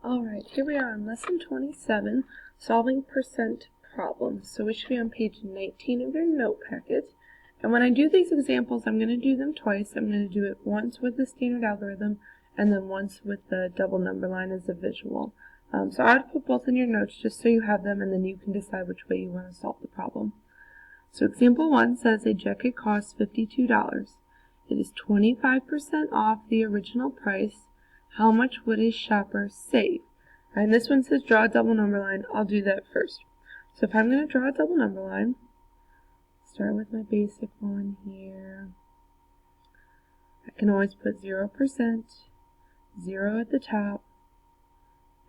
Alright, here we are on lesson 27, solving percent problems. So we should be on page 19 of your note packet. And when I do these examples, I'm going to do them twice. I'm going to do it once with the standard algorithm and then once with the double number line as a visual. So I would put both in your notes just so you have them, and then you can decide which way you want to solve the problem. So example 1 says a jacket costs $52. It is 25% off the original price. How much would a shopper save? And this one says draw a double number line. I'll do that first. So if I'm going to draw a double number line, start with my basic one here. I can always put 0%, 0 at the top,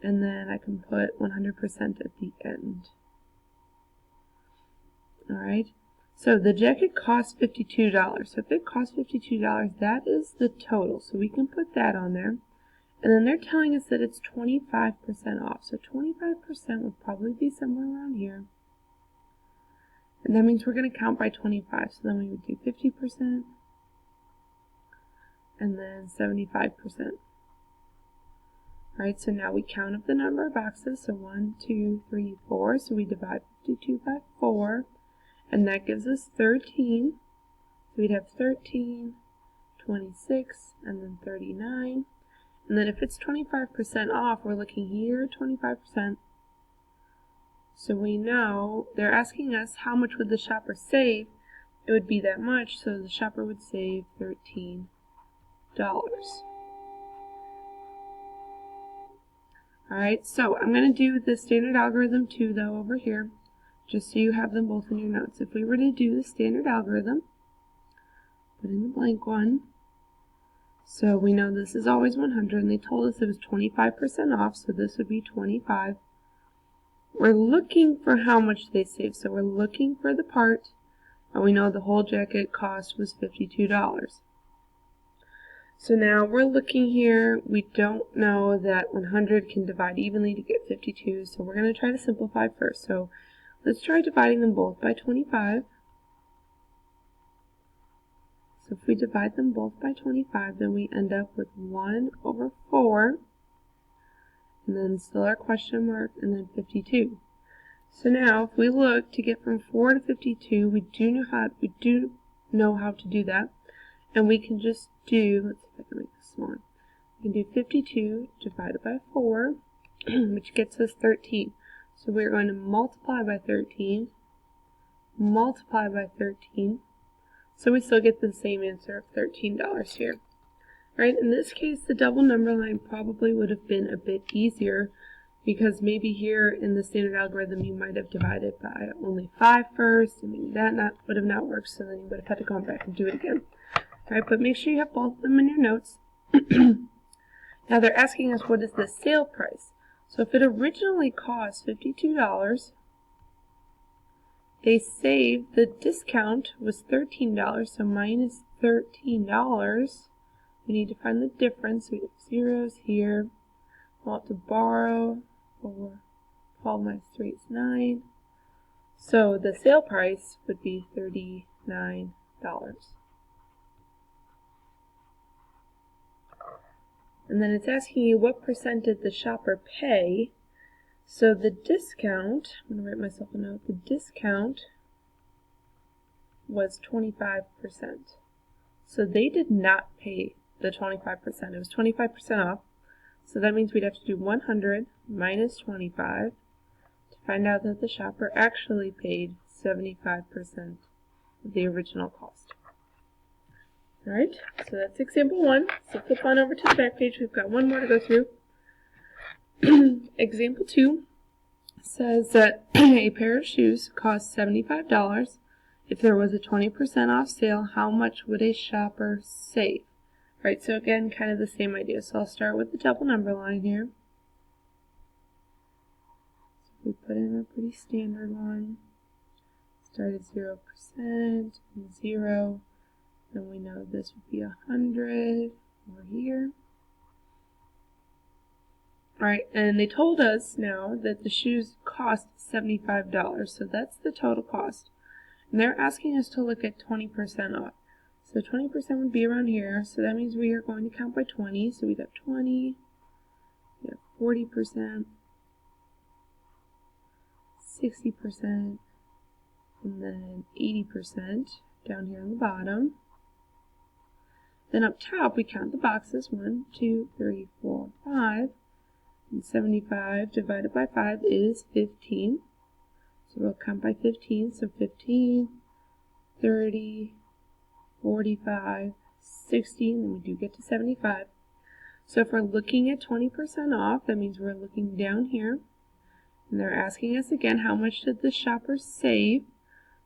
and then I can put 100% at the end. Alright, so the jacket costs $52. So if it costs $52, that is the total. So we can put that on there. And then they're telling us that it's 25% off. So 25% would probably be somewhere around here. And that means we're going to count by 25. So then we would do 50% and then 75%. Alright, so now we count up the number of boxes. So 1, 2, 3, 4. So we divide 52 by 4. And that gives us 13. So we'd have 13, 26, and then 39. And then if it's 25% off, we're looking here, 25%. So we know they're asking us how much would the shopper save. It would be that much, so the shopper would save $13. Alright, so I'm going to do the standard algorithm too, though, over here, just so you have them both in your notes. If we were to do the standard algorithm, put in the blank one. So we know this is always 100, and they told us it was 25% off, so this would be 25. We're looking for how much they save, so we're looking for the part, and we know the whole jacket cost was $52. So now we're looking here, we don't know that 100 can divide evenly to get 52, so we're going to try to simplify first. So let's try dividing them both by 25. So if we divide them both by 25, then we end up with 1 over 4, and then still our question mark, and then 52. So now, if we look to get from 4 to 52, we do know how to do that, and we can just do, let's see if I can make this smaller. We can do 52 divided by 4, which gets us 13. So we're going to multiply by 13, multiply by 13, so we still get the same answer of $13 here. Right, in this case, the double number line probably would have been a bit easier, because maybe here in the standard algorithm you might have divided by only 5 first, and maybe that would have not worked, so then you would have had to go back and do it again. Alright, but make sure you have both of them in your notes. Now they're asking us, what is the sale price? So if it originally cost $52, they saved, the discount was $13, so minus $13. We need to find the difference. We have zeros here. We'll have to borrow for 12 minus 3 is 9. So the sale price would be $39. And then it's asking you what percent did the shopper pay. So the discount, I'm going to write myself a note, the discount was 25%. So they did not pay the 25%. It was 25% off. So that means we'd have to do 100 minus 25 to find out that the shopper actually paid 75% of the original cost. Alright, so that's example 1. So flip on over to the back page. We've got one more to go through. Example 2 says that a pair of shoes costs $75. If there was a 20% off sale, how much would a shopper save? Right, so again, kind of the same idea. So I'll start with the double number line here. So we put in a pretty standard one. Start at 0% and 0. Then we know this would be 100 over here. Alright, and they told us now that the shoes cost $75, so that's the total cost. And they're asking us to look at 20% off. So 20% would be around here, so that means we are going to count by 20. So we'd have 20, we have 40%, 60%, and then 80% down here on the bottom. Then up top we count the boxes, 1, 2, 3, 4, 5, and 75 divided by 5 is 15. So we'll count by 15, so 15, 30, 45, 60, and then we do get to 75. So if we're looking at 20% off, that means we're looking down here, and they're asking us again, how much did the shopper save?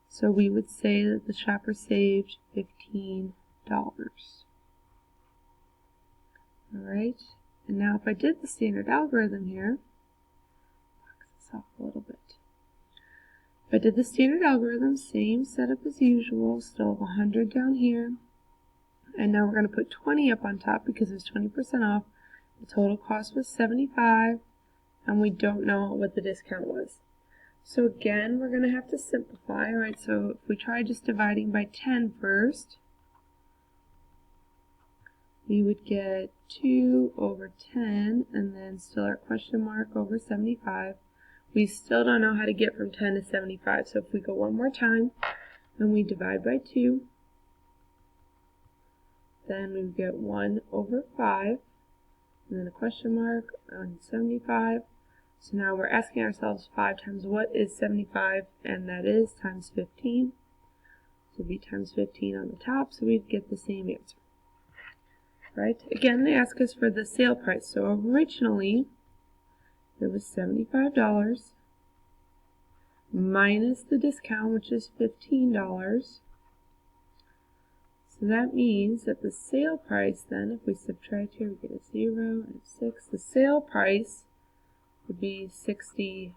So we would say that the shopper saved $15. Alright, and now if I did the standard algorithm here, box this off a little bit. If I did the standard algorithm, same setup as usual, still 100 down here, and now we're going to put 20 up on top because it's 20% off. The total cost was 75, and we don't know what the discount was. So again, we're going to have to simplify. Alright, so if we try just dividing by 10 first, we would get 2 over 10, and then still our question mark over 75. We still don't know how to get from 10 to 75, so if we go one more time, and we divide by 2, then we would get 1 over 5, and then a question mark on 75. So now we're asking ourselves 5 times what is 75, and that is times 15. So it would be times 15 on the top, so we'd get the same answer. Right? Again, they ask us for the sale price. So originally, it was $75 minus the discount, which is $15. So that means that the sale price then, if we subtract here, we get a 0 and a 6. The sale price would be $60.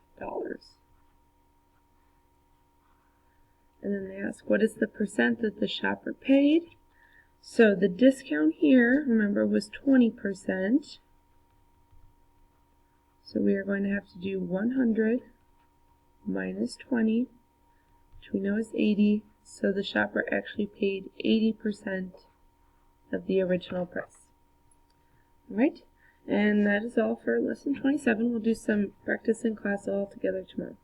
And then they ask, what is the percent that the shopper paid? So the discount here, remember, was 20%. So we are going to have to do 100 minus 20, which we know is 80. So the shopper actually paid 80% of the original price. Alright, and that is all for lesson 27. We'll do some practice in class all together tomorrow.